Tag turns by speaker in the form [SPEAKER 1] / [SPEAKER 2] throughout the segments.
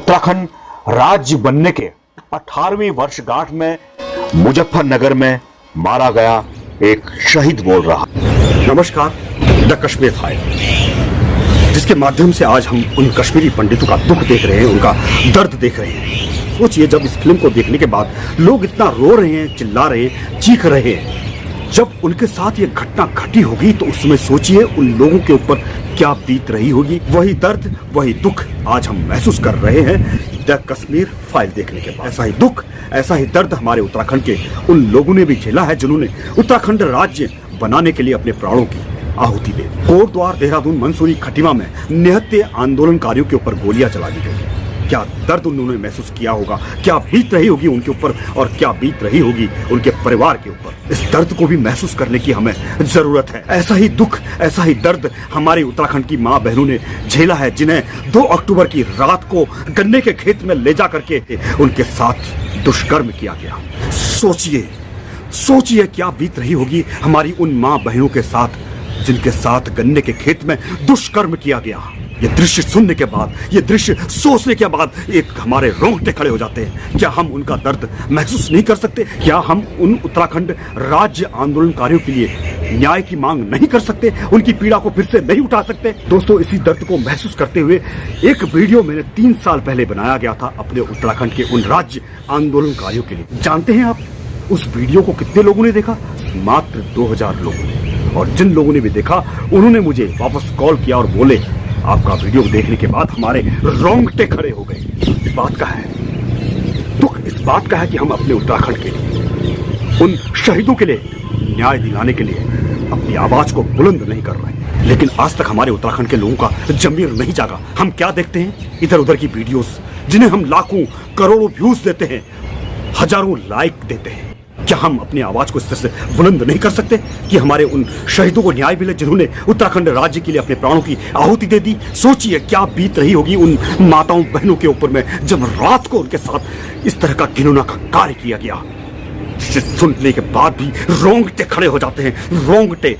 [SPEAKER 1] उत्तराखंड राज्य बनने के 18वीं वर्षगांठ में मुजफ्फरनगर में मारा गया एक शहीद बोल रहा।
[SPEAKER 2] नमस्कार, द कश्मीर फाइल, जिसके माध्यम से आज हम उन कश्मीरी पंडितों का दुख देख रहे हैं, उनका दर्द देख रहे हैं। सोचिए, जब इस फिल्म को देखने के बाद लोग इतना रो रहे हैं, चिल्ला रहे हैं, चीख रहे हैं, जब उनके साथ ये घटना घटी होगी तो उस समय सोचिए उन लोगों के ऊपर क्या बीत रही होगी। वही दर्द, वही दुख आज हम महसूस कर रहे हैं द कश्मीर फाइल देखने के बाद। ऐसा ही दुख, ऐसा ही दर्द हमारे उत्तराखंड के उन लोगों ने भी झेला है जिन्होंने उत्तराखंड राज्य बनाने के लिए अपने प्राणों की आहुति दे दी। कोटद्वार, देहरादून, मंसूरी, खटीमा में निहत्थे आंदोलनकारियों के ऊपर गोलियां चला दी गई। क्या दर्द उन्होंने महसूस किया होगा, क्या बीत रही होगी उनके ऊपर और क्या बीत रही होगी उनके परिवार के ऊपर। इस दर्द को भी महसूस करने की हमें जरूरत है। ऐसा ही दुख, ऐसा ही दर्द हमारे उत्तराखंड की माँ बहनों ने झेला है, जिन्हें 2 अक्टूबर की रात को गन्ने के खेत में ले जा करके उनके साथ दुष्कर्म किया गया। सोचिए, सोचिए क्या बीत रही होगी हमारी उन माँ बहनों के साथ जिनके साथ गन्ने के खेत में दुष्कर्म किया गया। ये दृश्य सुनने के बाद, ये दृश्य सोचने के बाद एक हमारे रोंगटे खड़े हो जाते हैं। क्या हम उनका दर्द महसूस नहीं कर सकते? क्या हम उन उत्तराखंड राज्य आंदोलनकारियों के लिए न्याय की मांग नहीं कर सकते? उनकी पीड़ा को फिर से नहीं उठा सकते? दोस्तों, इसी दर्द को महसूस करते हुए एक वीडियो मैंने 3 साल पहले बनाया गया था अपने उत्तराखंड के उन राज्य आंदोलनकारियों के लिए। जानते हैं आप उस वीडियो को कितने लोगों ने देखा? मात्र 2000 लोगों ने। और जिन लोगों ने भी देखा उन्होंने मुझे वापस कॉल किया और बोले, आपका वीडियो देखने के बाद हमारे रोंगटे खड़े हो गए। इस बात का है दुख, इस बात का है कि हम अपने उत्तराखंड के लिए, उन शहीदों के लिए न्याय दिलाने के लिए अपनी आवाज को बुलंद नहीं कर रहे। लेकिन आज तक हमारे उत्तराखंड के लोगों का जमीर नहीं जागा। हम क्या देखते हैं? इधर उधर की वीडियोस जिन्हें हम लाखों करोड़ों व्यूज देते हैं, हजारों लाइक देते हैं। क्या हम अपनी आवाज को इस तरह से बुलंद नहीं कर सकते कि हमारे उन शहीदों को न्याय मिले जिन्होंने उत्तराखंड राज्य के लिए अपने प्राणों की आहुति दे दी? सोचिए क्या बीत रही होगी उन माताओं बहनों के ऊपर में जब रात को उनके साथ इस तरह का घिनौना का कार्य किया गया, जिसे सुनने के बाद भी रोंगटे खड़े हो जाते हैं, रोंगटे।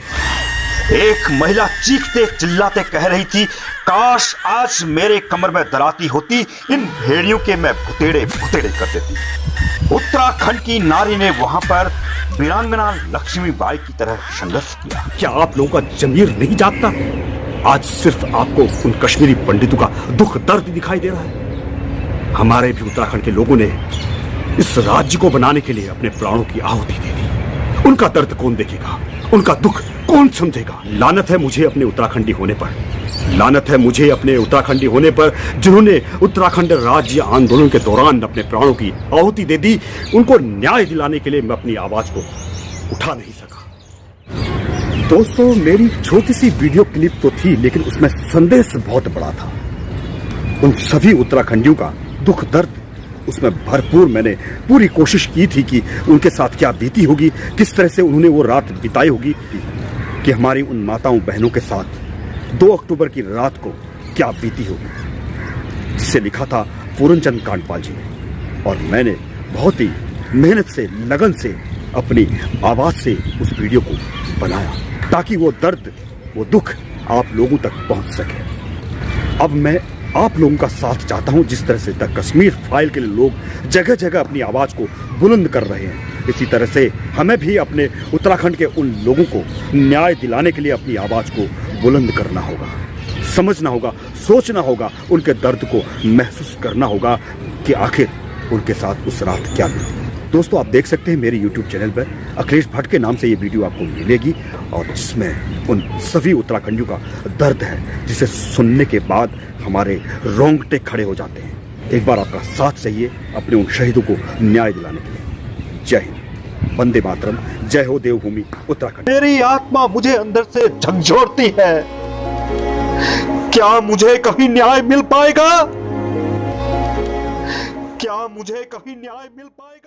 [SPEAKER 1] एक महिला चीखते चिल्लाते कह रही थी, काश आज मेरे कमर में दराती होती, इन भेड़ियों के मैं भुतेड़े भुतेड़े कर देती। उत्तराखंड की नारी ने वहां पर वीरांगना लक्ष्मीबाई की तरह संघर्ष किया।
[SPEAKER 2] क्या आप लोगों का जमीर नहीं जागता? आज सिर्फ आपको उन कश्मीरी पंडितों का दुख दर्द दिखाई दे रहा है। हमारे भी उत्तराखंड के लोगों ने इस राज्य को बनाने के लिए अपने प्राणों की आहुति दे दी। उनका दर्द कौन देखेगा? उनका दुख कौन समझेगा? लानत है मुझे अपने उत्तराखंडी होने पर, लानत है मुझे अपने उत्तराखंडी होने पर जिन्होंने उत्तराखंड राज्य आंदोलन के दौरान अपने प्राणों की आहुति दे दी। उनको न्याय दिलाने के लिए मैं अपनी आवाज को उठा नहीं सका। दोस्तों, मेरी छोटी सी वीडियो क्लिप तो थी, लेकिन उसमें संदेश बहुत बड़ा था। उन सभी उत्तराखंडियों का दुख दर्द उसमें भरपूर मैंने पूरी कोशिश की थी कि उनके साथ क्या बीती होगी, किस तरह से उन्होंने वो रात बिताई होगी, कि हमारी उन माताओं बहनों के साथ 2 अक्टूबर की रात को क्या बीती होगी, जिसे लिखा था पूरनचंद कांडपाल जी ने। और मैंने बहुत ही मेहनत से, लगन से, अपनी आवाज से उस वीडियो को बनाया ताकि वो दर्द, वो दुख आप लोगों तक पहुंच सके। अब मैं आप लोगों का साथ चाहता हूं, जिस तरह से द कश्मीर फाइल के लिए लोग जगह जगह अपनी आवाज को बुलंद कर रहे हैं, इसी तरह से हमें भी अपने उत्तराखंड के उन लोगों को न्याय दिलाने के लिए अपनी आवाज को बुलंद करना होगा, समझना होगा, सोचना होगा, उनके दर्द को महसूस करना होगा कि आखिर उनके साथ उस रात क्या बीती। दोस्तों, आप देख सकते हैं मेरे YouTube चैनल पर अखिलेश भट्ट के नाम से ये वीडियो आपको मिलेगी, और जिसमें उन सभी उत्तराखंडियों का दर्द है, जिसे सुनने के बाद हमारे रोंगटे खड़े हो जाते हैं। एक बार आपका साथ चाहिए अपने उन शहीदों को न्याय दिलाने के लिए। जय हिंद, वंदे मातरम, जय हो देवभूमि उत्तराखंड।
[SPEAKER 1] मेरी आत्मा मुझे अंदर से झकझोरती है, क्या मुझे कभी न्याय मिल पाएगा? क्या मुझे कभी न्याय मिल पाएगा?